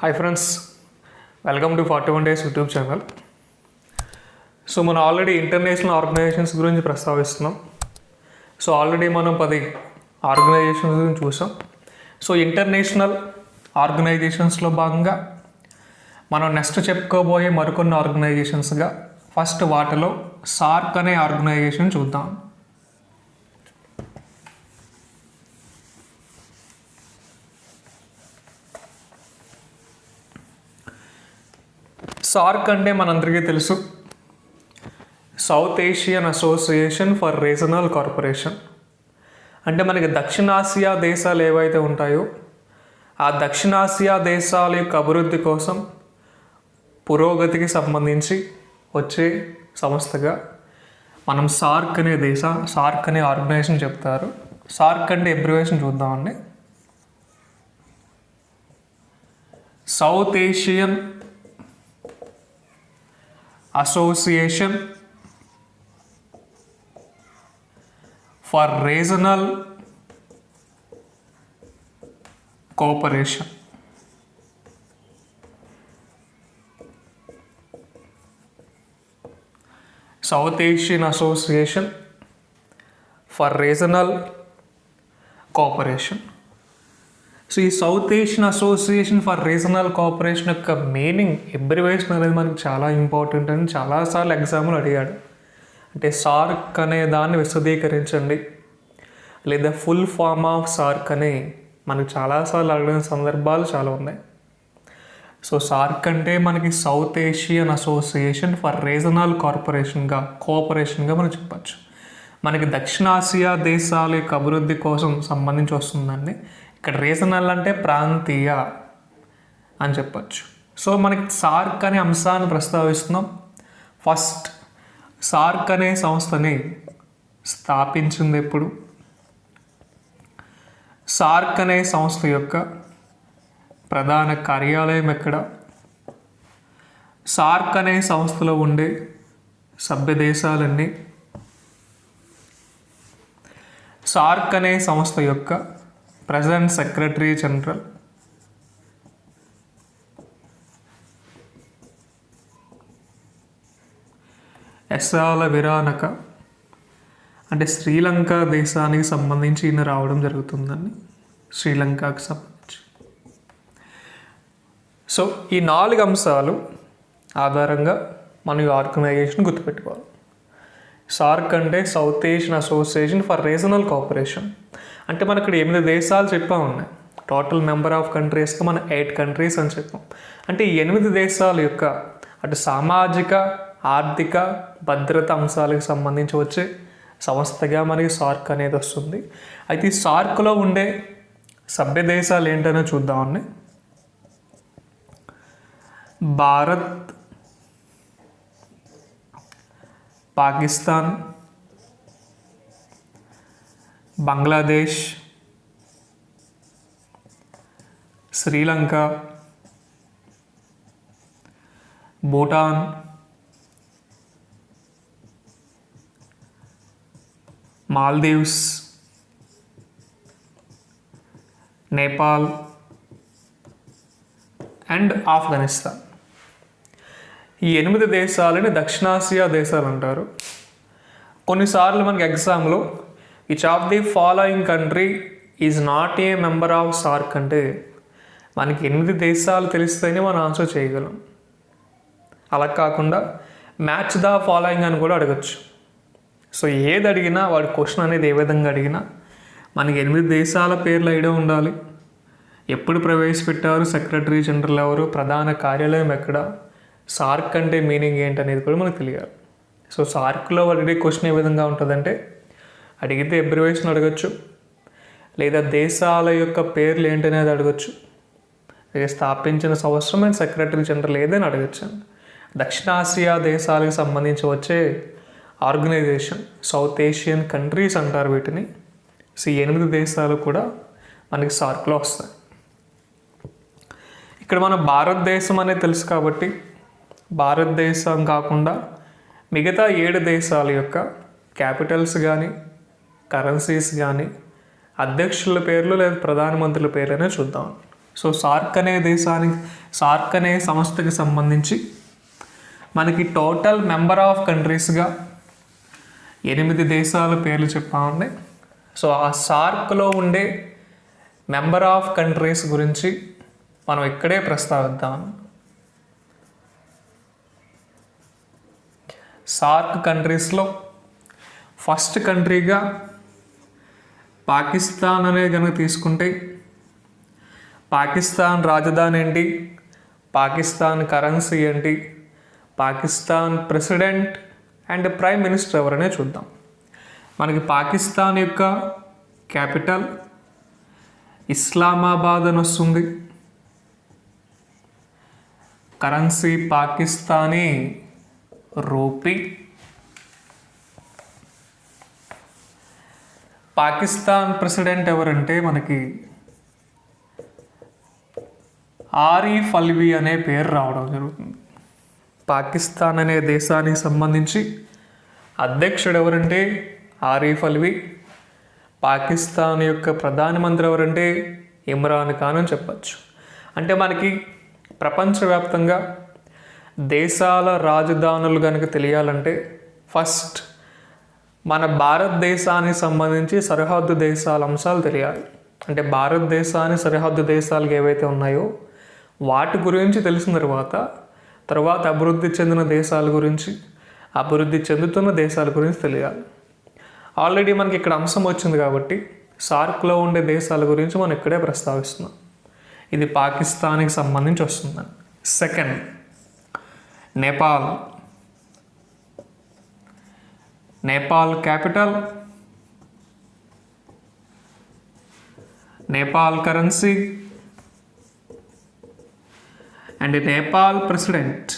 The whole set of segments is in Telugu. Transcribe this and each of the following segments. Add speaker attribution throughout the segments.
Speaker 1: Hi friends, welcome to 41 Days YouTube channel. So మనం ఆల్రెడీ ఇంటర్నేషనల్ ఆర్గనైజేషన్స్ గురించి ప్రస్తావిస్తున్నాం. సో ఆల్రెడీ మనం 10 ఆర్గనైజేషన్స్ గురించి చూసాం. సో ఇంటర్నేషనల్ ఆర్గనైజేషన్స్లో భాగంగా మనం నెక్స్ట్ చెప్పుకోబోయే మరికొన్ని ఆర్గనైజేషన్స్గా ఫస్ట్ వాటిలో సార్క్ అనే ఆర్గనైజేషన్ చూద్దాం. సార్క్ అంటే మనందరికీ తెలుసు, south Asian Association for regional corporation. అంటే మనకి దక్షిణాసియా దేశాలు ఏవైతే ఉంటాయో ఆ దక్షిణాసియా దేశాల యొక్క అభివృద్ధి కోసం పురోగతికి సంబంధించి వచ్చే సంస్థగా మనం సార్క్ అనే ఆర్గనైజేషన్ చెప్తారు. సార్క్ అంటే అబ్రివేషన్ చూద్దామండి. South Asian Association for Regional Cooperation. South Asian Association for Regional Cooperation. So ఈ South Asian Association for Regional Cooperation యొక్క మీనింగ్ అబ్రివేషన్ అనేది మనకి చాలా ఇంపార్టెంట్ అని చాలాసార్లు ఎగ్జామ్లు అడిగాడు. అంటే సార్క్ అనే దాన్ని విశదీకరించండి లేదా ఫుల్ ఫామ్ ఆఫ్ సార్క్ అని మనకి చాలాసార్లు అడిగిన సందర్భాలు చాలా ఉన్నాయి. సో సార్క్ అంటే మనకి South Asian Association for Regional కోఆపరేషన్గా మనం చెప్పచ్చు. మనకి దక్షిణాసియా దేశాల యొక్క అభివృద్ధి కోసం సంబంధించి వస్తుందండి. ఇక్కడ రీజనల్ అంటే ప్రాంతీయ అని చెప్పచ్చు. సో మనకి సార్క్ అనే అంశాన్ని ప్రస్తావిస్తున్నాం. ఫస్ట్ సార్క్ అనే సంస్థని స్థాపించింది ఎప్పుడు? సార్క్ అనే సంస్థ యొక్క ప్రధాన కార్యాలయం ఎక్కడ? సార్క్ అనే సంస్థలో ఉండే సభ్య దేశాలన్నీ, సార్క్ అనే సంస్థ యొక్క ప్రెసిడెంట్, సెక్రటరీ జనరల్, ఎస్సాల విరానక అంటే శ్రీలంక దేశానికి సంబంధించి ఈయన రావడం జరుగుతుందండి. శ్రీలంకకు సంబంధించి. సో ఈ 4 అంశాలు ఆధారంగా మనం ఈ ఆర్గనైజేషన్ గుర్తుపెట్టుకోవాలి. సార్క్ అంటే south Asian Association for Regional cooperation. అంటే మనకి ఇక్కడ 8 దేశాలు చెప్పా ఉన్నాయి. టోటల్ నెంబర్ ఆఫ్ కంట్రీస్కి మనం 8 కంట్రీస్ అని చెప్పాం. అంటే ఈ 8 దేశాల యొక్క అటు సామాజిక, ఆర్థిక, భద్రత అంశాలకు సంబంధించి వచ్చే సంస్థగా మనకి సార్క్ అనేది వస్తుంది. అయితే ఈ సార్క్లో ఉండే సభ్య దేశాలు ఏంటనే చూద్దామండి. భారత్, పాకిస్తాన్, బంగ్లాదేశ్, శ్రీలంక, భూటాన్, మాల్దీవ్స్, నేపాల్ అండ్ ఆఫ్ఘనిస్తాన్. ఈ 8 దేశాలని దక్షిణాసియా దేశాలు అంటారు. కొన్నిసార్లు మనకి ఎగ్జామ్లో each of the following country is not a member of SAARC అంటే మనకి 8 దేశాలు తెలిస్తేనే మనం ఆన్సర్ చేయగలం. అలా కాకుండా మ్యాచ్ ద ఫాలోయింగ్ అని కూడా అడగచ్చు. సో ఏది అడిగినా వాడి క్వశ్చన్ అనేది ఏ విధంగా అడిగినా మనకి 8 దేశాల పేర్లు ఐడియా ఉండాలి. ఎప్పుడు ప్రవేశపెట్టారు, సెక్రటరీ జనరల్ ఎవరు, ప్రధాన కార్యాలయం ఎక్కడ, సార్క్ అంటే మీనింగ్ ఏంటి అనేది కూడా మనకు తెలియాలి. సో సార్క్లో అడిగే క్వశ్చన్ ఏ విధంగా ఉంటుందంటే అడిగితే అబ్రివేషన్ అడగచ్చు, లేదా దేశాల యొక్క పేర్లు ఏంటనేది అడగచ్చు, లేదా స్థాపించిన సంవత్సరం అండ్ సెక్రటరీ జనరల్ ఏదైనా అడగచ్చు. దక్షిణాసియా దేశాలకు సంబంధించి వచ్చే ఆర్గనైజేషన్ సౌత్ ఏషియన్ కంట్రీస్ అంటారు వీటిని. సో 8 దేశాలు కూడా మనకి సార్క్లో వస్తాయి. ఇక్కడ మన భారతదేశం అనేది తెలుసు కాబట్టి భారతదేశం కాకుండా మిగతా 7 దేశాల యొక్క క్యాపిటల్స్ కానీ, కరెన్సీస్ కానీ, అధ్యక్షుల పేర్లు లేదా ప్రధానమంత్రుల పేర్లనే చూద్దాం. సో సార్క్ అనే సంస్థకి సంబంధించి మనకి టోటల్ మెంబర్ ఆఫ్ కంట్రీస్గా 8 దేశాల పేర్లు చెప్పామండి. సో ఆ సార్క్లో ఉండే మెంబర్ ఆఫ్ కంట్రీస్ గురించి మనం ఇక్కడే ప్రస్తావిద్దాం. సార్క్ కంట్రీస్లో ఫస్ట్ కంట్రీగా పాకిస్తాన్ అనేది కనుక తీసుకుంటే, పాకిస్తాన్ రాజధాని ఏంటి, పాకిస్తాన్ కరెన్సీ ఏంటి, Pakistan president and prime minister ఎవరనే చూద్దాం. మనకి పాకిస్తాన్ యొక్క క్యాపిటల్ ఇస్లామాబాద్ అని వస్తుంది. Currency Pakistani rupee. Pakistan president ఎవరంటే మనకి ఆరిఫ్ అల్వీ అనే పేరు రావడం జరుగుతుంది. పాకిస్తాన్ అనే దేశానికి సంబంధించి అధ్యక్షుడు ఎవరంటే ఆరిఫ్ అల్వీ. పాకిస్తాన్ యొక్క ప్రధానమంత్రి ఎవరంటే ఇమ్రాన్ ఖాన్ అని చెప్పచ్చు. అంటే మనకి ప్రపంచవ్యాప్తంగా దేశాల రాజధానులు కనుక తెలియాలంటే ఫస్ట్ మన భారతదేశానికి సంబంధించి సరిహద్దు దేశాల అంశాలు తెలియాలి. అంటే భారతదేశానికి సరిహద్దు దేశాలు ఏవైతే ఉన్నాయో వాటి గురించి తెలిసిన తర్వాత అభివృద్ధి చెందిన దేశాల గురించి, అభివృద్ధి చెందుతున్న దేశాల గురించి తెలియాలి. ఆల్రెడీ మనకి ఇక్కడ అంశం వచ్చింది కాబట్టి సార్క్లో ఉండే దేశాల గురించి మనం ఇక్కడే ప్రస్తావిస్తున్నాం. ఇది పాకిస్తాన్కి సంబంధించి వస్తుందని. Second, Nepal. Nepal capital, Nepal currency and Nepal president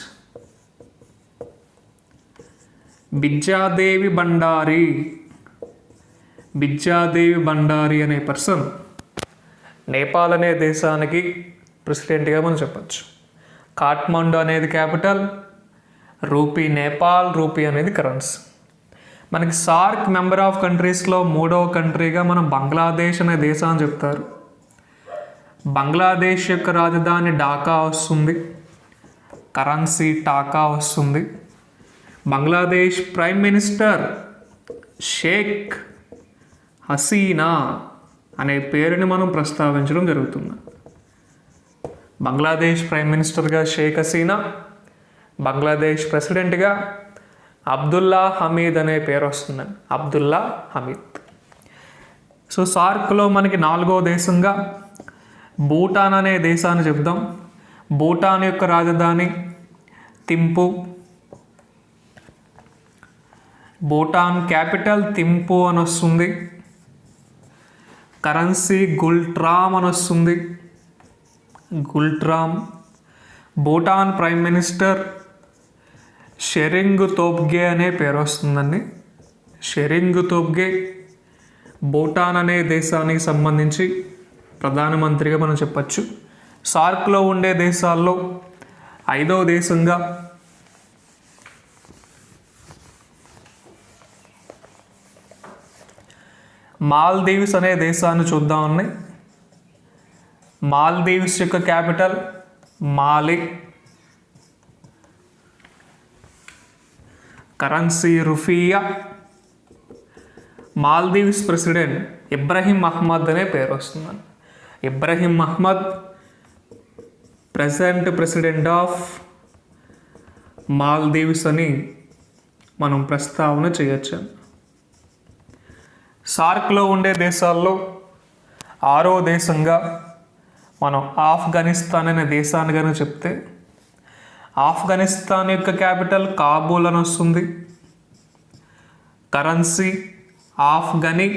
Speaker 1: Bidya Devi Bandari. Bidya Devi Bandari అనే పర్సన్ నేపాల్ అనే దేశానికి ప్రెసిడెంట్గా మనం చెప్పచ్చు. కాఠ్మండు అనేది క్యాపిటల్, రూపీ నేపాల్, రూపీ అనేది కరెన్సీ. మనకి సార్క్ మెంబర్ ఆఫ్ కంట్రీస్లో 3వ కంట్రీగా మనం బంగ్లాదేశ్ అనే దేశాన్ని చెప్తారు. బంగ్లాదేశ్ యొక్క రాజధాని ఢాకా వస్తుంది, కరెన్సీ టాకా వస్తుంది. బంగ్లాదేశ్ ప్రైమ్ మినిస్టర్ షేక్ హసీనా అనే పేరుని మనం ప్రస్తావించడం జరుగుతుంది. బంగ్లాదేశ్ ప్రైమ్ మినిస్టర్గా షేక్ హసీనా, బంగ్లాదేశ్ ప్రెసిడెంట్గా అబ్దుల్లా హమీద్ అనే పేరు వస్తుందండి, అబ్దుల్లా హమీద్. సో సార్క్లో మనకి 4వ దేశంగా భూటాన్ అనే దేశాన్ని చెప్దాం. భూటాన్ యొక్క రాజధాని థింపు. భూటాన్ క్యాపిటల్ థింపు అని వస్తుంది. కరెన్సీ గుల్ట్రామ్ అని వస్తుంది, గుల్ట్రామ్. భూటాన్ ప్రైమ్ మినిస్టర్ షెరింగ్ తోబ్గే అనే పేరు వస్తుందండి, షెరింగ్ తోబ్గే. భూటాన్ అనే దేశానికి సంబంధించి ప్రధానమంత్రిగా మనం చెప్పచ్చు. సార్క్లో ఉండే దేశాల్లో 5వ దేశంగా మాల్దీవ్స్ అనే దేశాన్ని చూద్దామని. మాల్దీవ్స్ యొక్క capital Male, currency rufiyaa. Maldives president Ibrahim Mohamed అనే పేరు వస్తుందండి, Ibrahim Mohamed present president of Maldives అని మనం ప్రస్తావన చేయొచ్చు. సార్క్లో ఉండే దేశాల్లో 6వ దేశంగా మనం ఆఫ్ఘనిస్తాన్ అనే దేశాన్ని కనుక చెప్తే, ఆఫ్ఘనిస్తాన్ యొక్క క్యాపిటల్ కాబూల్ అని వస్తుంది. కరెన్సీ ఆఫ్ఘనీ.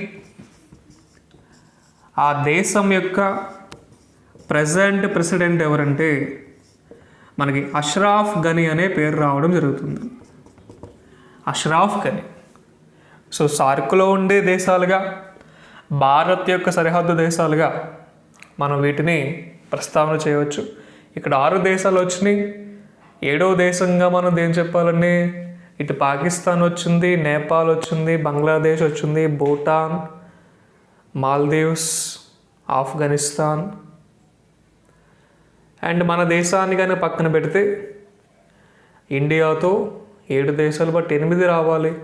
Speaker 1: ఆ దేశం యొక్క ప్రెసెంట్ ప్రెసిడెంట్ ఎవరంటే మనకి అష్రాఫ్ గనీ అనే పేరు రావడం జరుగుతుంది, అష్రాఫ్ గనీ. సో సార్క్లో ఉండే దేశాలుగా, భారత్ యొక్క సరిహద్దు దేశాలుగా మనం వీటిని ప్రస్తావన చేయవచ్చు. ఇక్కడ 6 దేశాలు వచ్చినాయి. 7వ దేశంగా మనం దేని చెప్పాలండి, ఇటు పాకిస్తాన్ వచ్చింది, నేపాల్ వచ్చింది, బంగ్లాదేశ్ వచ్చింది, భూటాన్, మాల్దీవ్స్, ఆఫ్ఘనిస్తాన్, అండ్ మన దేశాన్ని కానీ పక్కన పెడితే ఇండియాతో 7 దేశాలు బట్ 8 రావాలి.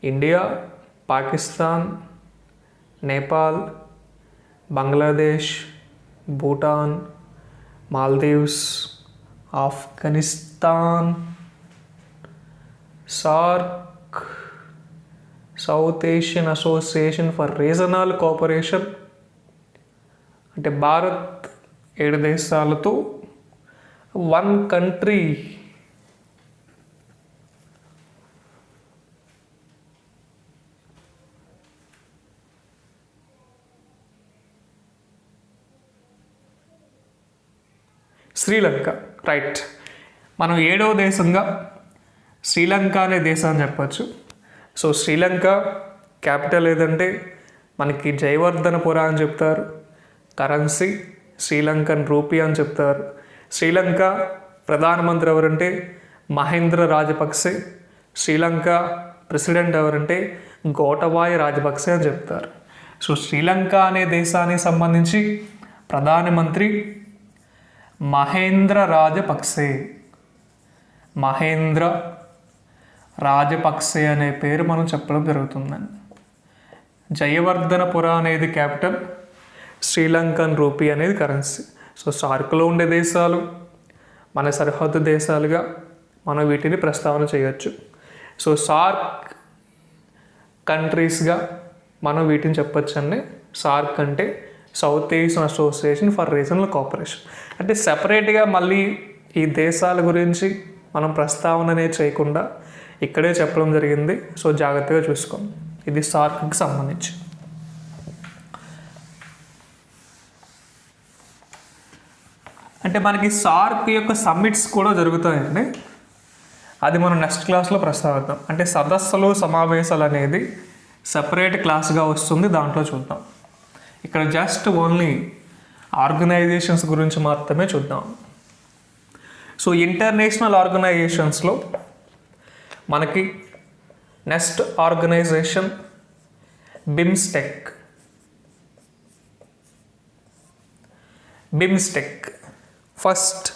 Speaker 1: India, Pakistan, Nepal, Bangladesh, Bhutan, Maldives, Afghanistan, SAARC, south Asian Association for Regional cooperation. అంటే భారత్ 7 దేశాలతో 1 కంట్రీ. శ్రీలంక, రైట్. మనం 7వ దేశంగా శ్రీలంక అనే దేశాన్ని చెప్పచ్చు. సో శ్రీలంక క్యాపిటల్ ఏదంటే మనకి జయవర్ధనపుర అని చెప్తారు. కరెన్సీ శ్రీలంకన్ రూపీ అని చెప్తారు. శ్రీలంక ప్రధానమంత్రి ఎవరంటే మహేంద్ర రాజపక్సే. శ్రీలంక ప్రెసిడెంట్ ఎవరంటే గోటబాయ రాజపక్సే అని చెప్తారు. సో శ్రీలంక అనే దేశానికి సంబంధించి ప్రధానమంత్రి మహేంద్ర రాజపక్సే. మహేంద్ర రాజపక్సే అనే పేరు మనం చెప్పడం జరుగుతుందండి. జయవర్ధనపుర అనేది క్యాపిటల్, శ్రీలంకన్ రూపీ అనేది కరెన్సీ. సో సార్క్లో ఉండే దేశాలు మన సరిహద్దు దేశాలుగా మనం వీటిని ప్రస్తావన చేయొచ్చు. సో సార్క్ కంట్రీస్గా మనం వీటిని చెప్పొచ్చండి. సార్క్ అంటే south Asian Association for Regional cooperation. అంటే సెపరేట్గా మళ్ళీ ఈ దేశాల గురించి మనం ప్రస్తావన అనేది చేయకుండా ఇక్కడే చెప్పడం జరిగింది. సో జాగ్రత్తగా చూసుకోండి. ఇది సార్క్కి సంబంధించి. అంటే మనకి సార్క్ యొక్క సమ్మిట్స్ కూడా జరుగుతాయండి. అది మనం నెక్స్ట్ క్లాస్లో ప్రస్తావిద్దాం. అంటే సదస్సులు, సమావేశాలు అనేది సపరేట్ క్లాస్గా వస్తుంది, దాంట్లో చూద్దాం. ఇక్కడ జస్ట్ ఓన్లీ ఆర్గనైజేషన్స్ గురించి మాత్రమే చూద్దాం. సో ఇంటర్నేషనల్ ఆర్గనైజేషన్స్లో మనకి next organization BIMSTEC. BIMSTEC first.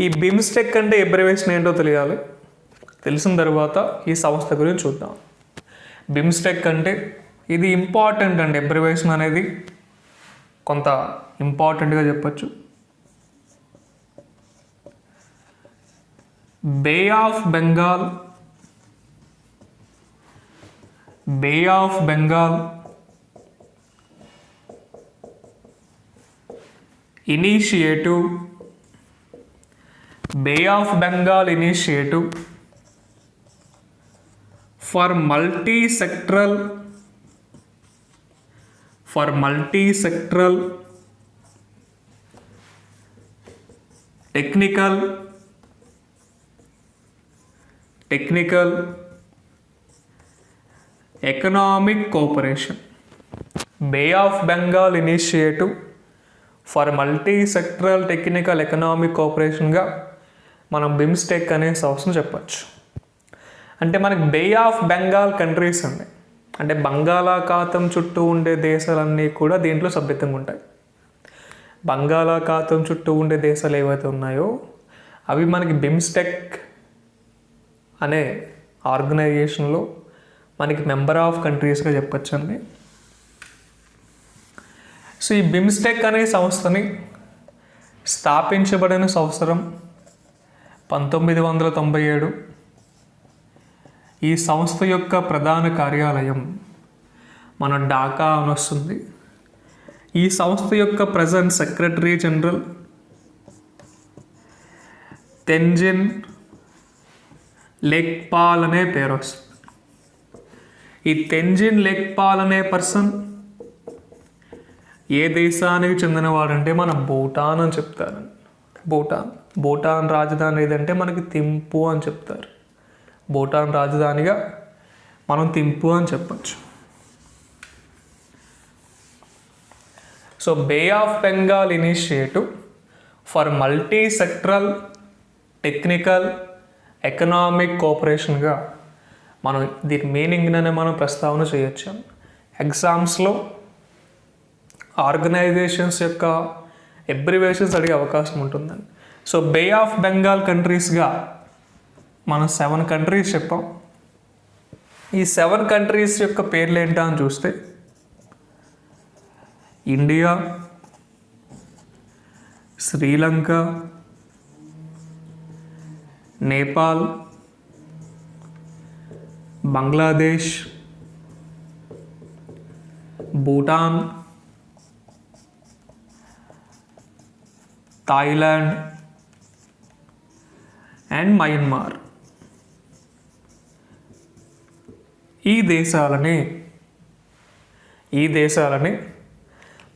Speaker 1: ఈ బిమ్స్టెక్ అంటే అబ్రివేషన్ ఏంటో తెలియాలి. తెలిసిన తర్వాత ఈ సంస్థ గురించి చూద్దాం. బిమ్స్టెక్ అంటే ఇది ఇంపార్టెంట్ అండి. అబ్రివేషన్ అనేది కొంత ఇంపార్టెంట్గా చెప్పచ్చు. Bay of Bengal, Bay of Bengal Initiative, Bay of Bengal Initiative for Multi Sectoral Technical Economic Cooperation. Bay of Bengal Initiative for Multi Sectoral Technical Economic కోఆపరేషన్గా మనం బిమ్స్టెక్ అనే సంస్థను చెప్పచ్చు. అంటే మనకి బే ఆఫ్ బెంగాల్ కంట్రీస్ అండి. అంటే బంగాళాఖాతం చుట్టూ ఉండే దేశాలన్నీ కూడా దీంట్లో సభ్యత్వంగా ఉంటాయి. బంగాళాఖాతం చుట్టూ ఉండే దేశాలు ఏవైతే ఉన్నాయో అవి మనకి బిమ్స్టెక్ అనే ఆర్గనైజేషన్లో మనకి మెంబర్ ఆఫ్ కంట్రీస్గా చెప్పచ్చండి. సో ఈ బిమ్స్టెక్ అనే సంస్థని స్థాపించబడిన సంవత్సరం 1997. ఈ సంస్థ యొక్క ప్రధాన కార్యాలయం మన ఢాకా అని వస్తుంది. ఈ సంస్థ యొక్క ప్రజెంట్ సెక్రటరీ జనరల్ తెంజిన్ లేక్పాల్ అనే పేరు వస్తుంది. ఈ తెంజిన్ లేక్పాల్ అనే పర్సన్ ఏ దేశానికి చెందినవాడంటే మన భూటాన్ అని చెప్తారు. భూటాన్ రాజధాని ఏదంటే మనకి థింపు అని చెప్తారు. భూటాన్ రాజధానిగా మనం థింపు అని చెప్పచ్చు. So Bay of Bengal Initiative for Multi Sectoral Technical Economic కోఆపరేషన్గా మనం దీని మీనింగ్నే మనం ప్రస్తావన చేయొచ్చు. ఎగ్జామ్స్లో ఆర్గనైజేషన్స్ యొక్క ఎబ్రివేషన్స్ అడిగే అవకాశం ఉంటుందండి. సో బే ఆఫ్ బెంగాల్ కంట్రీస్గా మనం 7 కంట్రీస్ చెప్పాం. ఈ 7 కంట్రీస్ యొక్క పేర్లు ఏంటా అని చూస్తే India, Sri Lanka, Nepal, Bangladesh, Bhutan, Thailand and Myanmar. ఈ దేశాలని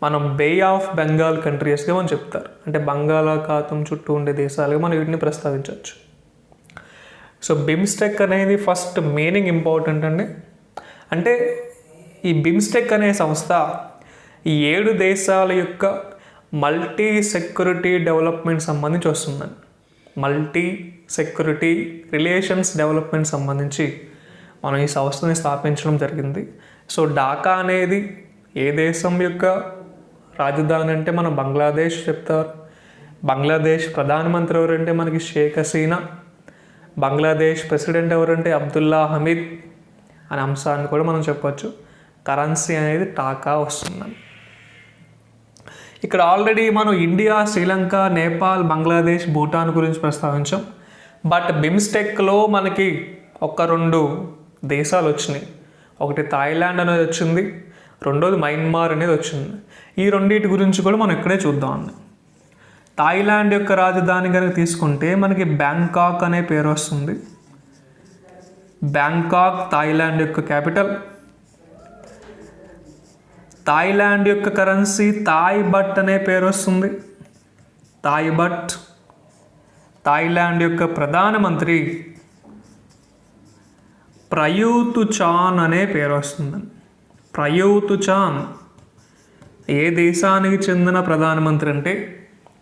Speaker 1: మనం బే ఆఫ్ బెంగాల్ కంట్రీస్గా మనం చెప్తారు. అంటే బంగాళాఖాతం చుట్టూ ఉండే దేశాలుగా మనం వీటిని ప్రస్తావించవచ్చు. సో బిమ్స్టెక్ అనేది ఫస్ట్ మీనింగ్ ఇంపార్టెంట్ అండి. అంటే ఈ బిమ్స్టెక్ అనే సంస్థ ఈ 7 దేశాల యొక్క మల్టీ సెక్యూరిటీ డెవలప్మెంట్ సంబంధించి వస్తుందండి. మల్టీ సెక్యూరిటీ రిలేషన్స్ డెవలప్మెంట్ సంబంధించి మనం ఈ సంస్థని స్థాపించడం జరిగింది. సో ఢాకా అనేది ఏ దేశం యొక్క రాజధాని అంటే మనం బంగ్లాదేశ్ చెప్తారు. బంగ్లాదేశ్ ప్రధానమంత్రి ఎవరంటే మనకి షేక్ హసీనా. బంగ్లాదేశ్ ప్రెసిడెంట్ ఎవరంటే అబ్దుల్లా హమీద్ అనే అంశాన్ని కూడా మనం చెప్పచ్చు. కరెన్సీ అనేది టాకా వస్తుందని. ఇక్కడ ఆల్రెడీ మనం ఇండియా, శ్రీలంక, నేపాల్, బంగ్లాదేశ్, భూటాన్ గురించి ప్రస్తావించాం. బట్ బిమ్స్టెక్లో మనకి 1-2 దేశాలు వచ్చినాయి. ఒకటి థాయిలాండ్ అనేది వచ్చింది, రెండోది మయన్మార్ అనేది వచ్చింది. ఈ రెండింటి గురించి కూడా మనం ఇక్కడే చూద్దాం. థాయిలాండ్ యొక్క రాజధాని కనుక తీసుకుంటే మనకి బ్యాంకాక్ అనే పేరు వస్తుంది. బ్యాంకాక్ థాయిలాండ్ యొక్క క్యాపిటల్. థాయిలాండ్ యొక్క కరెన్సీ థాయ్ బట్ అనే పేరు వస్తుంది. Thai but. థాయిలాండ్ యొక్క ప్రధానమంత్రి ప్రయూత్ చాన్ అనే పేరు వస్తుంది. ప్రయూత్ చాన్ ఏ దేశానికి చెందిన ప్రధానమంత్రి అంటే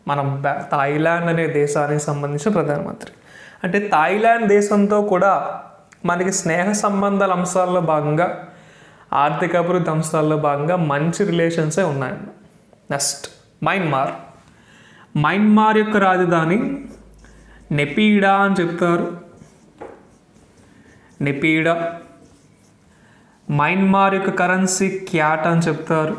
Speaker 1: మనం థాయిలాండ్ అనే దేశానికి సంబంధించిన ప్రధానమంత్రి. అంటే థాయిలాండ్ దేశంతో కూడా మనకి స్నేహ సంబంధాల అంశాల్లో భాగంగా, ఆర్థిక అభివృద్ధి అంశాల్లో భాగంగా మంచి రిలేషన్సే ఉన్నాయండి. నెక్స్ట్ మయన్మార్ యొక్క రాజధాని నెపీడా అని చెప్తారు. నెపీడా. మయన్మార్ యొక్క కరెన్సీ క్యాట్ అని చెప్తారు.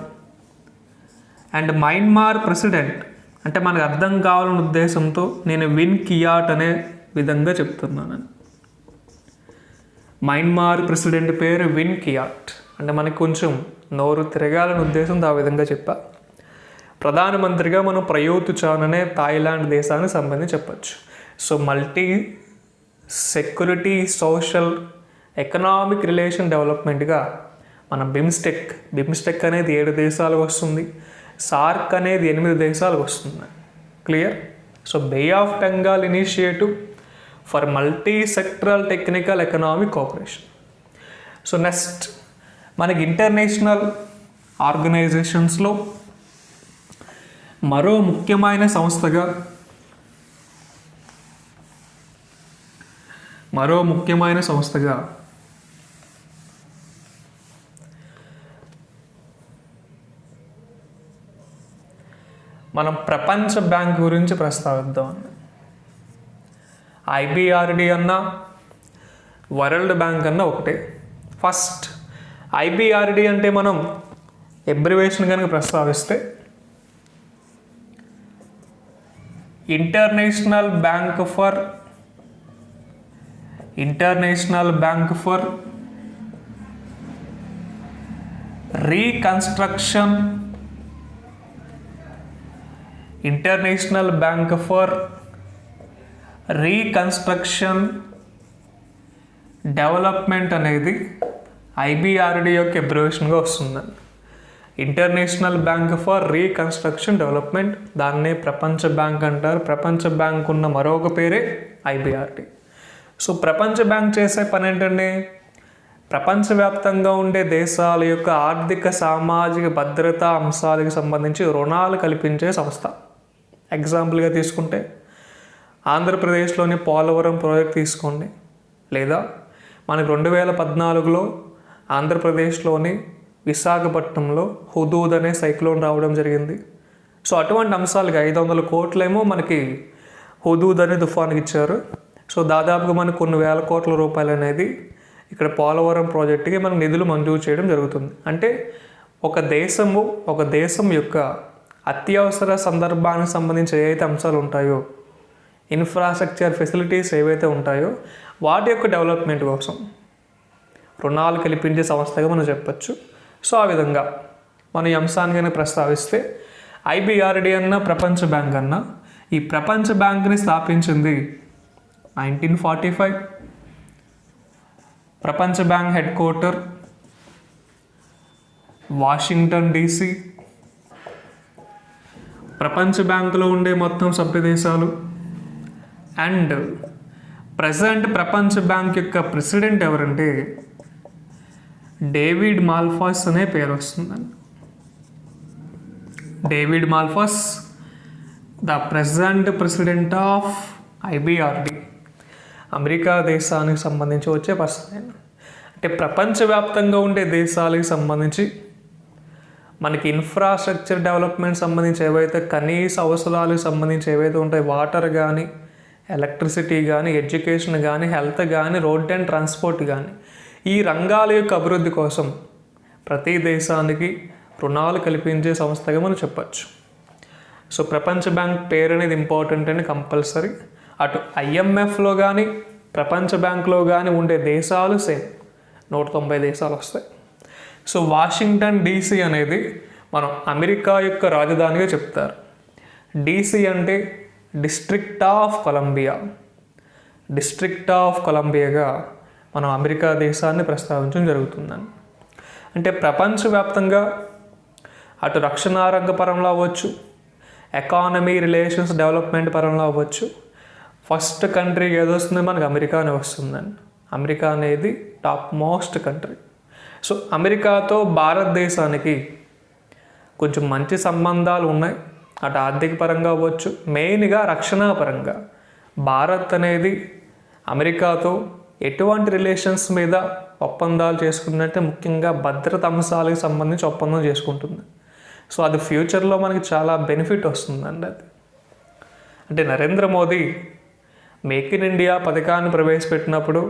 Speaker 1: అండ్ మయన్మార్ ప్రెసిడెంట్ అంటే మనకు అర్థం కావాలనే ఉద్దేశంతో నేను విన్ కియాట్ అనే విధంగా చెప్తున్నాను. మయన్మార్ ప్రెసిడెంట్ పేరు విన్ కియాట్. అంటే మనకి కొంచెం నోరు తిరగాలనే ఉద్దేశంతో ఆ విధంగా చెప్పా. ప్రధానమంత్రిగా మనం ప్రయూత్ చాన్ అనే థాయిలాండ్ దేశానికి సంబంధించి చెప్పచ్చు. So multi security, social, economic relation డెవలప్మెంట్గా మన బిమ్స్టెక్ అనేది 7 దేశాలకు వస్తుంది. సార్క్ అనేది 8 దేశాలకు వస్తుంది. Clear. So Bay of Bengal Initiative for Multi Sectoral Technical Economic Cooperation. So next మనకి ఇంటర్నేషనల్ ఆర్గనైజేషన్స్లో మరో ముఖ్యమైన సంస్థగా మనం ప్రపంచ బ్యాంక్ గురించి ప్రస్తావిద్దాం. ఐబిఆర్డి అన్నా వరల్డ్ బ్యాంక్ అన్నా ఒకటే. ఫస్ట్ ఐబిఆర్డి అంటే మనం ఎబ్రివేషన్ కనుక ప్రస్తావిస్తే International Bank for Reconstruction, International Bank for Reconstruction Development అనేది ఐబిఆర్డి యొక్క అబ్రివేషన్గా వస్తుందండి. International Bank for Reconstruction Development, దాన్నే ప్రపంచ బ్యాంక్ అంటారు. ప్రపంచ బ్యాంక్ ఉన్న మరొక పేరే ఐబిఆర్డి. సో ప్రపంచ బ్యాంక్ చేసే పని ఏంటండి? ప్రపంచవ్యాప్తంగా ఉండే దేశాల యొక్క ఆర్థిక, సామాజిక భద్రతా అంశాలకు సంబంధించి రుణాలు కల్పించే సంస్థ. ఎగ్జాంపుల్గా తీసుకుంటే ఆంధ్రప్రదేశ్లోని పోలవరం ప్రాజెక్ట్ తీసుకోండి, లేదా మనకి 2014లో ఆంధ్రప్రదేశ్లోని విశాఖపట్నంలో హుదూద్ అనే సైక్లోన్ రావడం జరిగింది. సో అటువంటి అంశాలకి 500 కోట్లేమో మనకి హుదూద్ అనే తుఫాన్కి ఇచ్చారు. సో దాదాపుగా మనకు కొన్ని వేల కోట్ల రూపాయలు అనేది ఇక్కడ పోలవరం ప్రాజెక్టుకి మనకు నిధులు మంజూరు చేయడం జరుగుతుంది. అంటే ఒక దేశం యొక్క అత్యవసర సందర్భానికి సంబంధించి ఏవైతే అంశాలు ఉంటాయో, ఇన్ఫ్రాస్ట్రక్చర్ ఫెసిలిటీస్ ఏవైతే ఉంటాయో వాటి యొక్క డెవలప్మెంట్ కోసం రుణాలు కల్పించే సంస్థగా మనం చెప్పచ్చు. సో ఆ విధంగా మనం ఈ అంశాన్ని కానీ ప్రస్తావిస్తే IBRD అన్న ప్రపంచ బ్యాంక్ అన్న, ఈ ప్రపంచ బ్యాంక్ని స్థాపించింది 1945. ప్రపంచ bank head quarter Washington DC. ప్రపంచ బ్యాంకులో ఉండే మొత్తం సభ్య దేశాలు అండ్ ప్రజెంట్ ప్రపంచ బ్యాంక్ యొక్క ప్రెసిడెంట్ ఎవరంటే డేవిడ్ మాల్పాస్ అనే పేరు వస్తుందండి. David Malpass the present president of IBRD, America దేశానికి సంబంధించి వచ్చే పర్సన్. అంటే ప్రపంచవ్యాప్తంగా ఉండే దేశాలకు సంబంధించి మనకి ఇన్ఫ్రాస్ట్రక్చర్ డెవలప్మెంట్ సంబంధించి ఏవైతే కనీస అవసరాలకు సంబంధించి ఏవైతే ఉంటాయో, వాటర్ కానీ, ఎలక్ట్రిసిటీ కానీ, ఎడ్యుకేషన్ కానీ, హెల్త్ కానీ, రోడ్ అండ్ ట్రాన్స్పోర్ట్ కానీ, ఈ రంగాల యొక్క అభివృద్ధి కోసం ప్రతి దేశానికి రుణాలు కల్పించే సంస్థగా మనం చెప్పచ్చు. సో ప్రపంచ బ్యాంక్ పేరు అనేది ఇంపార్టెంట్ అని కంపల్సరీ. అటు IMFలో కానీ ప్రపంచ బ్యాంక్లో కానీ ఉండే దేశాలు సేమ్ 190 దేశాలు వస్తాయి. సో వాషింగ్టన్ DC అనేది మనం అమెరికా యొక్క రాజధానిగా చెప్తారు. DC అంటే District of Columbia. District of కొలంబియాగా మనం అమెరికా దేశాన్ని ప్రస్తావించడం జరుగుతుందని. అంటే ప్రపంచవ్యాప్తంగా అటు రక్షణ రంగ పరంలో అవ్వచ్చు, ఎకానమీ రిలేషన్స్ డెవలప్మెంట్ పరంలో అవ్వచ్చు, ఫస్ట్ కంట్రీ ఏదొస్తుంది మనకు అమెరికానే వస్తుందండి. అమెరికా అనేది టాప్ మోస్ట్ కంట్రీ. సో అమెరికాతో భారతదేశానికి కొంచెం మంచి సంబంధాలు ఉన్నాయి. అటు ఆర్థిక పరంగా అవ్వచ్చు, మెయిన్గా రక్షణ పరంగా భారత్ అనేది అమెరికాతో ఎటువంటి రిలేషన్స్ మీద ఒప్పందాలు చేసుకున్నట్టే ముఖ్యంగా భద్రత అంశాలకు సంబంధించి ఒప్పందం చేసుకుంటుంది. సో అది ఫ్యూచర్లో మనకి చాలా బెనిఫిట్ వస్తుందండి. అది అంటే Narendra Modi make in India పథకాన్ని ప్రవేశపెట్టినప్పుడు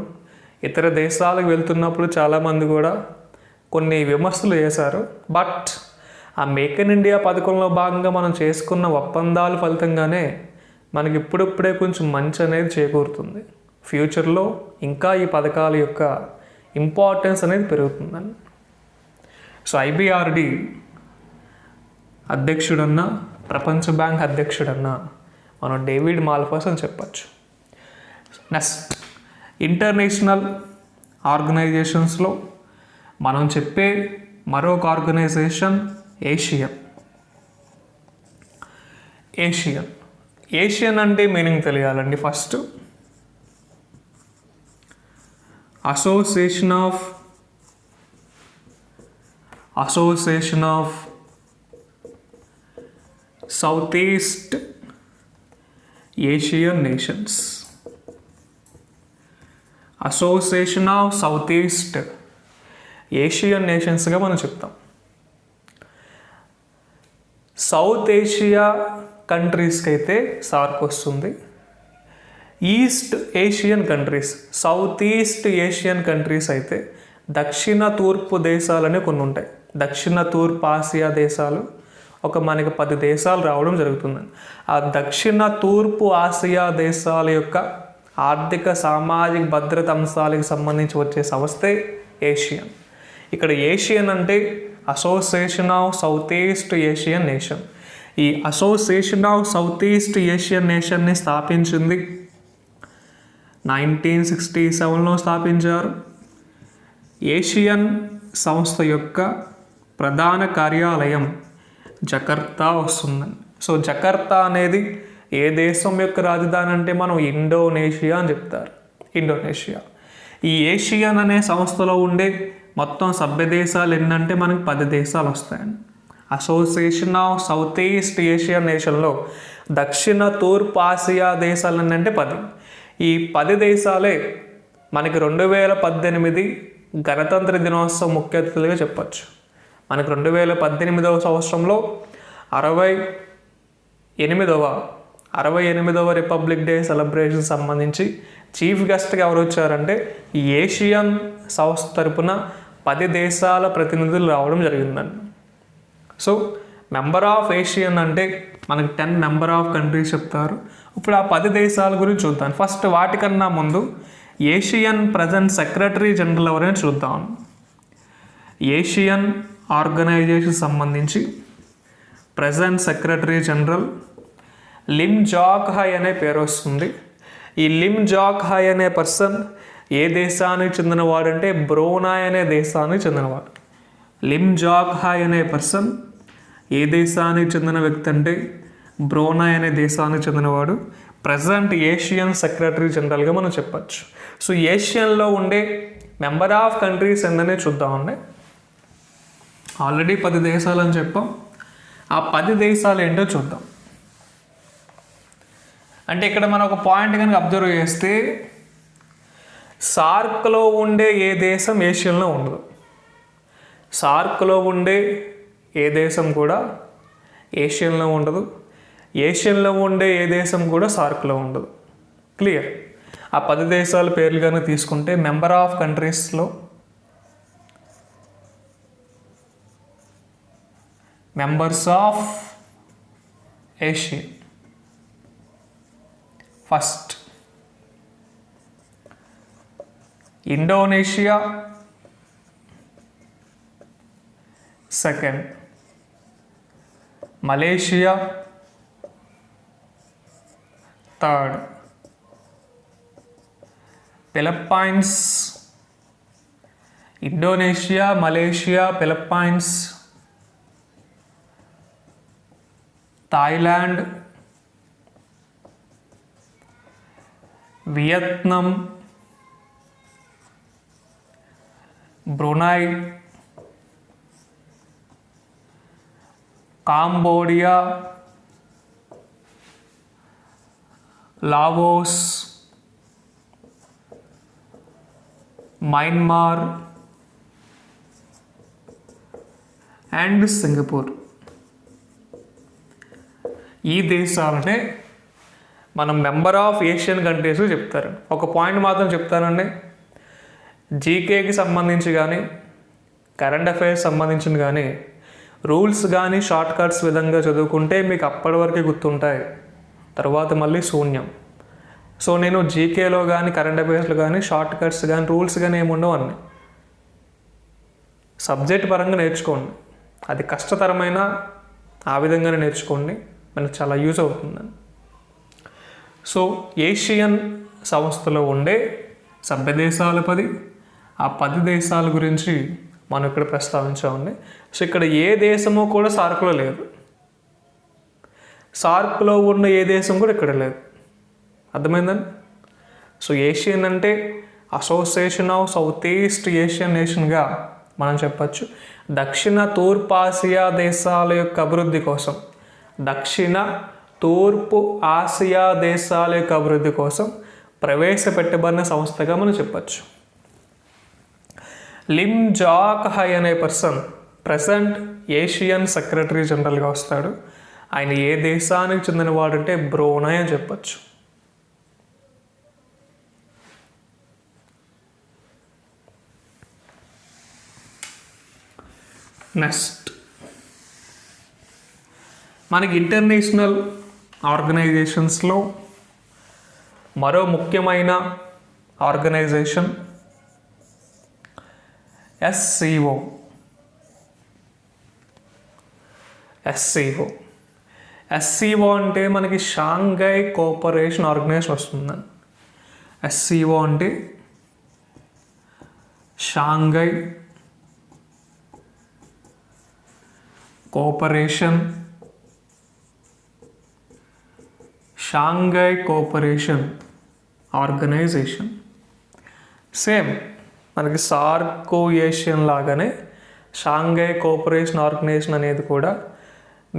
Speaker 1: ఇతర దేశాలకు వెళ్తున్నప్పుడు చాలామంది కూడా కొన్ని విమర్శలు చేశారు. బట్ ఆ మేక్ ఇన్ ఇండియా పథకంలో భాగంగా మనం చేసుకున్న ఒప్పందాల ఫలితంగానే మనకి ఇప్పుడిప్పుడే కొంచెం మంచి అనేది చేకూరుతుంది. ఫ్యూచర్లో ఇంకా ఈ పథకాల యొక్క ఇంపార్టెన్స్ అనేది పెరుగుతుందండి. సో IBRD అధ్యక్షుడన్న, ప్రపంచ బ్యాంక్ అధ్యక్షుడన్న మనం డేవిడ్ మాల్పాస్ అని చెప్పచ్చు. నెక్స్ట్ ఇంటర్నేషనల్ ఆర్గనైజేషన్స్లో మనం చెప్పే మరొక ఆర్గనైజేషన్ ఏషియన్ అంటే మీనింగ్ తెలియాలండి. First association of south east Asian nations. Association of south east Asian నేషన్స్గా మనం చెప్తాం. సౌత్ ఏషియా కంట్రీస్కి అయితే సార్క్ వస్తుంది. East Asian countries, south east Asian countries అయితే దక్షిణ తూర్పు దేశాలనే కొన్ని ఉంటాయి. దక్షిణ తూర్పు ఆసియా దేశాలు మనకి 10 దేశాలు రావడం జరుగుతుంది. ఆ దక్షిణ తూర్పు ఆసియా దేశాల యొక్క ఆర్థిక సామాజిక భద్రత అంశాలకు సంబంధించి వచ్చే సంస్థే ఏషియన్. ఇక్కడ ఏషియన్ అంటే association of south east Asian nation. ఈ association of south east Asian నేషన్ని స్థాపించింది 1967లో స్థాపించారు. ఏషియన్ సంస్థ యొక్క ప్రధాన కార్యాలయం జకర్తా వస్తుందండి. సో జకర్తా అనేది ఏ దేశం యొక్క రాజధాని అంటే మనం ఇండోనేషియా అని చెప్తారు. ఇండోనేషియా. ఈ ఏషియన్ అనే సంస్థలో ఉండే మొత్తం సభ్య దేశాలు ఎన్నంటే మనకి 10 దేశాలు వస్తాయండి. Association of south east Asian నేషన్లో దక్షిణ తూర్పు ఆసియా దేశాలు అంటే 10. ఈ 10 దేశాలే మనకి 2018 గణతంత్ర దినోత్సవం ముఖ్య అతిథులుగా చెప్పచ్చు. మనకి 2018వ సంవత్సరంలో 68వ రిపబ్లిక్ డే సెలబ్రేషన్ సంబంధించి చీఫ్ గెస్ట్గా ఎవరు వచ్చారంటే ఈ ఏషియన్ సంస్థ తరపున 10 దేశాల ప్రతినిధులు రావడం జరిగిందండి. సో మెంబర్ ఆఫ్ ఏషియన్ అంటే మనకి 10 మెంబర్ ఆఫ్ కంట్రీస్ చెప్తారు. ఇప్పుడు ఆ 10 దేశాల గురించి చూద్దాం. ఫస్ట్ వాటికన్నా ముందు ఏషియన్ ప్రజెంట్ సెక్రటరీ జనరల్ ఎవరైనా చూద్దాం. ఏషియన్ ఆర్గనైజేషన్ సంబంధించి present secretary general Lim Jock Hoi అనే పేరు వస్తుంది. ఈ లిమ్ జాక్ హై అనే పర్సన్ ఏ దేశానికి చెందినవాడు అంటే బ్రూనాయ్ అనే దేశానికి చెందినవాడు. లిమ్ జాక్ హై అనే పర్సన్ ఏ దేశానికి చెందిన వ్యక్తి అంటే బ్రూనాయ్ అనే దేశానికి చెందినవాడు. ప్రజెంట్ ఏషియన్ సెక్రటరీ జనరల్గా మనం చెప్పచ్చు. సో ఏషియన్లో ఉండే మెంబర్ ఆఫ్ కంట్రీస్ ఎందనే చూద్దామండి. ఆల్రెడీ 10 దేశాలు అని చెప్పాం. ఆ 10 దేశాలు ఏంటో చూద్దాం. అంటే ఇక్కడ మనం ఒక పాయింట్ కనుక అబ్జర్వ్ చేస్తే సార్క్లో ఉండే ఏ దేశం ఏషియన్లో ఉండదు. సార్క్లో ఉండే ఏ దేశం కూడా ఏషియన్లో ఉండదు. ఏషియన్లో ఉండే ఏ దేశం కూడా సార్క్లో ఉండదు. క్లియర్? ఆ 10 దేశాల పేర్లు కనుక తీసుకుంటే మెంబర్ ఆఫ్ కంట్రీస్లో members of Asian first Indonesia, second Malaysia, third Philippines. Indonesia, Malaysia, Philippines, Thailand, Vietnam, Brunei, Cambodia, Laos, Myanmar and Singapore. ఈ దేశాలనే మనం మెంబర్ ఆఫ్ ఏషియన్ కంట్రీస్ చెప్తారు. ఒక పాయింట్ మాత్రం చెప్తానండి, జీకేకి సంబంధించి కానీ కరెంట్ అఫైర్స్ సంబంధించిన కానీ రూల్స్ కానీ షార్ట్ కట్స్ విధంగా చదువుకుంటే మీకు అప్పటి వరకే గుర్తుంటాయి, తర్వాత మళ్ళీ శూన్యం. సో నేను జీకేలో కానీ కరెంట్ అఫైర్స్లో కానీ షార్ట్ కట్స్ కానీ రూల్స్ కానీ ఏముండవు అన్నీ సబ్జెక్ట్ పరంగా నేర్చుకోండి. అది కష్టతరమైన ఆ విధంగానే నేర్చుకోండి, మనకు చాలా యూజ్ అవుతుందని. సో ఏషియన్ సంస్థలో ఉండే సభ్య దేశాలు 10. ఆ 10 దేశాల గురించి మనం ఇక్కడ ప్రస్తావించామండి. సో ఇక్కడ ఏ దేశమో కూడా సార్క్లో లేదు. సార్క్లో ఉన్న ఏ దేశం కూడా ఇక్కడ లేదు. అర్థమైందండి? సో ఏషియన్ అంటే association of south east Asian నేషన్గా మనం చెప్పచ్చు. దక్షిణ తూర్పాసియా దేశాల యొక్క అభివృద్ధి కోసం, దక్షిణ తూర్పు ఆసియా దేశాల యొక్క అభివృద్ధి కోసం ప్రవేశపెట్టబడిన సంస్థగా మనం చెప్పచ్చు. లిమ్ జాక్ హై అనే పర్సన్ ప్రజెంట్ ఏషియన్ సెక్రటరీ జనరల్గా వస్తాడు. ఆయన ఏ దేశానికి చెందినవాడు అంటే బ్రూనై అని చెప్పచ్చు. నెక్స్ట్ మనకి ఇంటర్నేషనల్ ఆర్గనైజేషన్స్లో మరో ముఖ్యమైన ఆర్గనైజేషన్ ఎస్సీఓ. ఎస్సీఓ అంటే మనకి షాంఘై కోఆపరేషన్ ఆర్గనైజేషన్ వస్తుందండి. ఎస్సీఓ అంటే షాంఘై కోఆపరేషన్ ఆర్గనైజేషన్. సేమ్ మనకి సార్క్ ఏషియన్ లాగానే షాంఘై కోఆపరేషన్ ఆర్గనైజేషన్ అనేది కూడా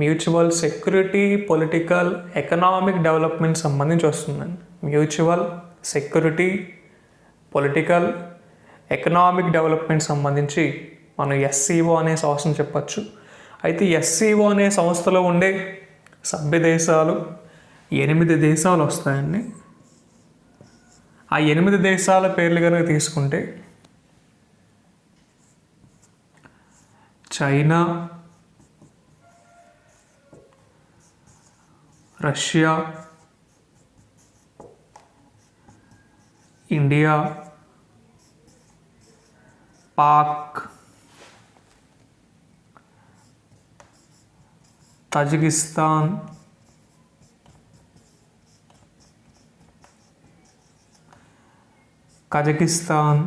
Speaker 1: mutual security, political, economic development సంబంధించి వస్తుందండి. Mutual security, political, economic development సంబంధించి మనం ఎస్సీఓ అనే సంస్థను చెప్పచ్చు. అయితే ఎస్సీఓ అనే సంస్థలో ఉండే సభ్య దేశాలు 8 దేశాలు వస్తాయండి. ఆ 8 దేశాల పేర్లు కనుక తీసుకుంటే China, Russia, India, Pak, Tajikistan, Kazakhstan,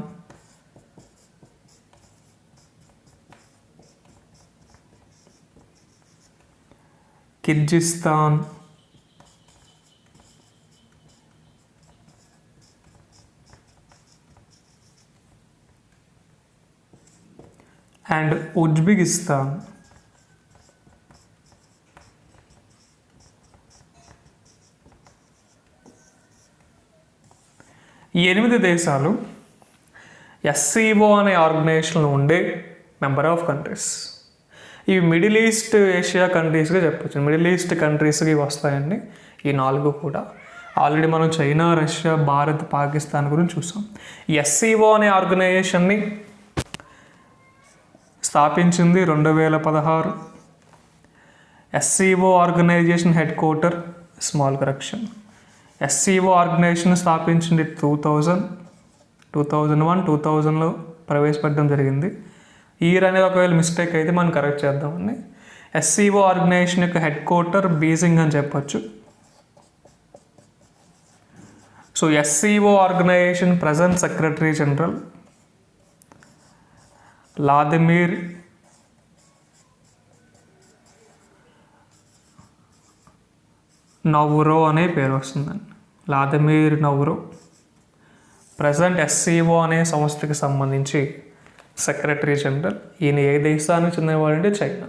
Speaker 1: Kyrgyzstan, and Uzbekistan. ఈ 8 దేశాలు ఎస్సీఓ అనే ఆర్గనైజేషన్లో ఉండే మెంబర్ ఆఫ్ కంట్రీస్. ఇవి మిడిల్ ఈస్ట్ ఏషియా కంట్రీస్గా చెప్పచ్చు. మిడిల్ ఈస్ట్ కంట్రీస్కి వస్తాయండి ఈ 4 కూడా. ఆల్రెడీ మనం చైనా, రష్యా, భారత్, పాకిస్తాన్ గురించి చూసాం. ఎస్సీఓ అనే ఆర్గనైజేషన్ని స్థాపించింది 2016. SCO organization headquarter, small correction, SCO organization స్థాపించింది 2001, 2000లో ప్రవేశపెట్టడం జరిగింది. ఇయర్ అనేది ఒకవేళ మిస్టేక్ అయితే మనం కరెక్ట్ చేద్దామని. ఎస్సీఓ ఆర్గనైజేషన్ యొక్క హెడ్ క్వార్టర్ బీజింగ్ అని చెప్పచ్చు. So SCO organisation present secretary general Vladimir Norov అనే పేరు వస్తుందండి. వ్లాదిమిర్ నౌరో ప్రజెంట్ ఎస్సీఓ అనే సంస్థకి సంబంధించి సెక్రటరీ జనరల్. ఈయన ఏ దేశానికి చెందినవాడంటే చైనా.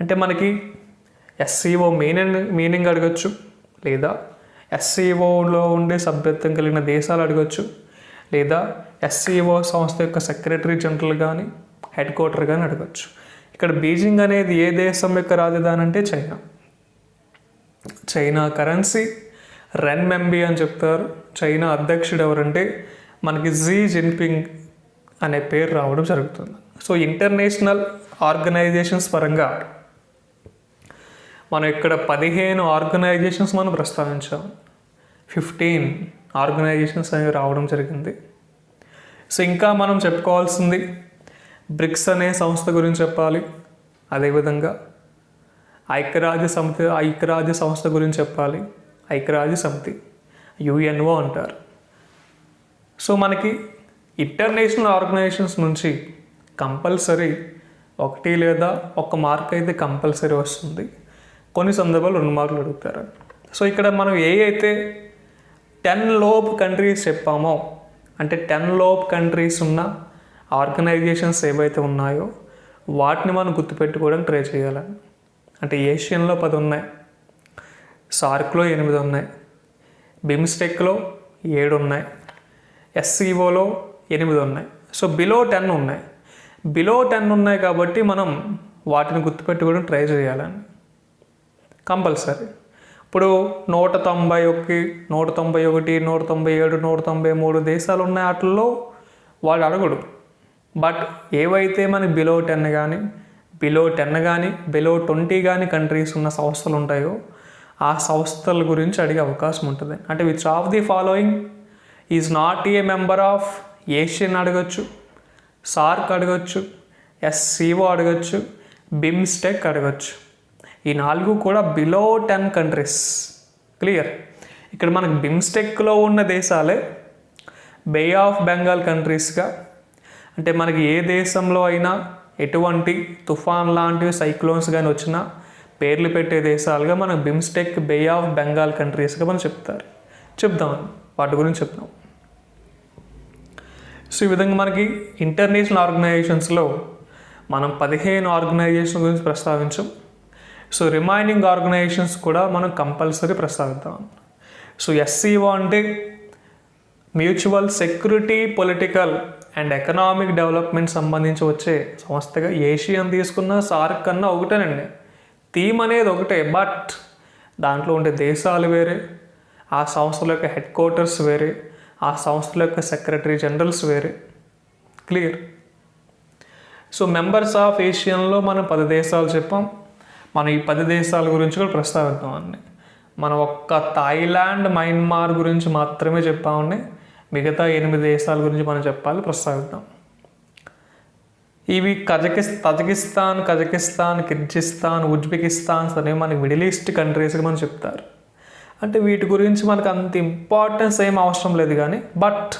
Speaker 1: అంటే మనకి ఎస్సీఓ మీనింగ్ అడగచ్చు, లేదా ఎస్సీఓలో ఉండే సభ్యత్వం కలిగిన దేశాలు అడగచ్చు, లేదా ఎస్సీఓ సంస్థ యొక్క సెక్రటరీ జనరల్ కానీ హెడ్ క్వార్టర్ కానీ అడగచ్చు. ఇక్కడ బీజింగ్ అనేది ఏ దేశం యొక్క రాజధాని అంటే చైనా. చైనా కరెన్సీ రెన్మెంబి అని చెప్తారు. చైనా అధ్యక్షుడు ఎవరంటే మనకి జీ జిన్పింగ్ అనే పేరు రావడం జరుగుతుంది. సో ఇంటర్నేషనల్ ఆర్గనైజేషన్స్ పరంగా మనం ఇక్కడ 15 ఆర్గనైజేషన్స్ మనం ప్రస్తావించాం. 15 ఆర్గనైజేషన్స్ అనేవి రావడం జరిగింది. సో ఇంకా మనం చెప్పుకోవాల్సింది బ్రిక్స్ అనే సంస్థ గురించి చెప్పాలి. అదేవిధంగా ఐక్యరాజ్య సంస్థ గురించి చెప్పాలి. ఐక్యరాజ్య సమితి, యుఎన్ఓ అంటారు. సో మనకి ఇంటర్నేషనల్ ఆర్గనైజేషన్స్ నుంచి కంపల్సరీ 1 లేదా 1 మార్క్ అయితే కంపల్సరీ వస్తుంది. కొన్ని సందర్భాలు 2 మార్కులు అడుగుతారు. సో ఇక్కడ మనం అయితే 10 లోపు కంట్రీస్ చెప్పామో, అంటే 10 లోపు కంట్రీస్ ఉన్న ఆర్గనైజేషన్స్ ఏవైతే ఉన్నాయో వాటిని మనం గుర్తుపెట్టుకోవడానికి ట్రై చేయాలని. అంటే ఏషియన్లో 10 ఉన్నాయి, సార్క్లో 8 ఉన్నాయి, బిమ్స్టెక్లో 7 ఉన్నాయి, ఎస్సీఓలో 8 ఉన్నాయి. సో బిలో 10 ఉన్నాయి. బిలో 10 ఉన్నాయి కాబట్టి మనం వాటిని గుర్తుపెట్టుకోవడం ట్రై చేయాలని కంపల్సరీ. ఇప్పుడు 191, 197, 193 దేశాలు ఉన్నాయి. వాటిల్లో వాడు అడగడు. బట్ ఏవైతే మనకి బిలో 10 కానీ బిలో 20 కానీ కంట్రీస్ ఉన్న సంస్థలు ఉంటాయో ఆ సంస్థల గురించి అడిగే అవకాశం ఉంటుంది. అంటే which of the following is not a member of Asian అడగచ్చు, సార్క్ అడగచ్చు, ఎస్సీఓ అడగచ్చు, బిమ్స్టెక్ అడగచ్చు. ఈ 4 కూడా బిలో 10 కంట్రీస్. క్లియర్? ఇక్కడ మనకు బిమ్స్టెక్లో ఉన్న దేశాలే బే ఆఫ్ బెంగాల్ కంట్రీస్గా, అంటే మనకి ఏ దేశంలో అయినా ఎటువంటి తుఫాన్ లాంటివి సైక్లోన్స్ కానీ వచ్చినా పేర్లు పెట్టే దేశాలుగా మనకు బిమ్స్టెక్, బే ఆఫ్ బెంగాల్ కంట్రీస్గా మనం చెప్దాం వాటి గురించి చెప్తాం. సో ఈ విధంగా మనకి ఇంటర్నేషనల్ ఆర్గనైజేషన్స్లో మనం 15 ఆర్గనైజేషన్ గురించి ప్రస్తావించాం. సో రిమైనింగ్ ఆర్గనైజేషన్స్ కూడా మనం కంపల్సరీ ప్రస్తావిద్దాం. సో ఎస్సీఓ అంటే mutual security, political and economic development సంబంధించి వచ్చే సంస్థగా. ఏషియన్ తీసుకున్న సార్క్ కన్నా ఒకటేనండి, థీమ్ అనేది ఒకటే, బట్ దాంట్లో ఉండే దేశాలు వేరే, ఆ సంస్థల యొక్క హెడ్ క్వార్టర్స్ వేరే, ఆ సంస్థల యొక్క సెక్రటరీ జనరల్స్ వేరే. క్లియర్? సో మెంబర్స్ ఆఫ్ ఏషియన్లో మనం 10 దేశాలు చెప్పాం. మనం ఈ 10 దేశాల గురించి కూడా ప్రస్తావిద్దాం అండి. మనం ఒక్క థాయిలాండ్, మయన్మార్ గురించి మాత్రమే చెప్పామండి. మిగతా 8 దేశాల గురించి మనం చెప్పాలి, ప్రస్తావిద్దాం. ఇవి తజకిస్తాన్, కిర్గిస్తాన్, ఉజ్బెకిస్తాన్స్ అనేవి మనకి మిడిల్ ఈస్ట్ కంట్రీస్కి మనం చెప్తారు. అంటే వీటి గురించి మనకు అంత ఇంపార్టెన్స్ ఏం అవసరం లేదు కానీ, బట్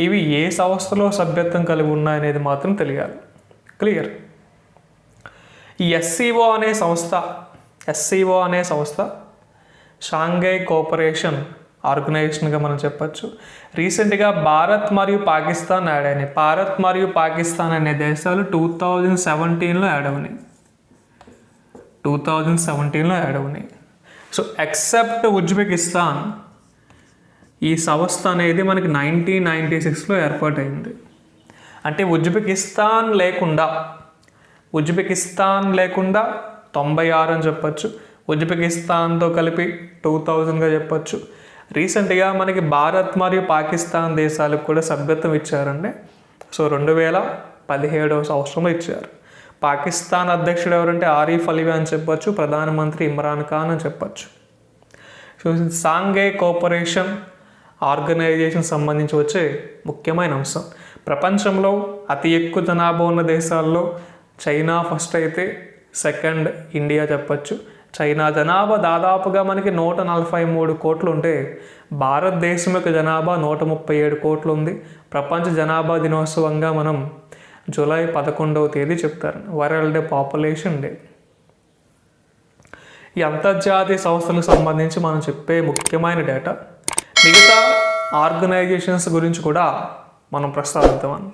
Speaker 1: ఇవి ఏ సంస్థలో సభ్యత్వం కలిగి ఉన్నాయనేది మాత్రం తెలియాలి. క్లియర్? ఈ ఎస్సీఓ అనే సంస్థ షాంఘై కోఆపరేషన్ ఆర్గనైజేషన్గా మనం చెప్పచ్చు. రీసెంట్గా భారత్ మరియు పాకిస్తాన్ యాడ్ అయినాయి. భారత్ మరియు పాకిస్తాన్ అనే దేశాలు 2017లో యాడ్ అవునాయి. సో ఎక్సెప్ట్ ఉజ్బెకిస్తాన్, ఈ సంస్థ అనేది మనకి 1996లో ఏర్పాటైంది. అంటే ఉజ్బెకిస్తాన్ లేకుండా 96 అని చెప్పచ్చు. ఉజ్బెకిస్తాన్తో కలిపి 2000గా చెప్పచ్చు. రీసెంట్గా మనకి భారత్ మరియు పాకిస్తాన్ దేశాలకు కూడా సభ్యత్వం ఇచ్చారండి. సో 2017వ సంవత్సరంలో ఇచ్చారు. పాకిస్తాన్ అధ్యక్షుడు ఎవరంటే ఆరిఫ్ అలీవి అని చెప్పచ్చు, ప్రధానమంత్రి ఇమ్రాన్ ఖాన్ అని చెప్పచ్చు. సో షాంఘై కోఆపరేషన్ ఆర్గనైజేషన్ సంబంధించి వచ్చే ముఖ్యమైన అంశం. ప్రపంచంలో అతి ఎక్కువ జనాభా ఉన్న దేశాల్లో చైనా ఫస్ట్ అయితే, సెకండ్ ఇండియా చెప్పచ్చు. చైనా జనాభా దాదాపుగా మనకి 143 కోట్లు ఉంటే, భారతదేశం యొక్క జనాభా 137 కోట్లు ఉంది. ప్రపంచ జనాభా దినోత్సవంగా మనం జూలై 11వ తేదీ చెప్తారు, వరల్డ్ పాపులేషన్ డే. ఈ అంతర్జాతీయ సంస్థలకు సంబంధించి మనం చెప్పే ముఖ్యమైన డేటా. మిగతా ఆర్గనైజేషన్స్ గురించి కూడా మనం ప్రస్తావిద్దామని.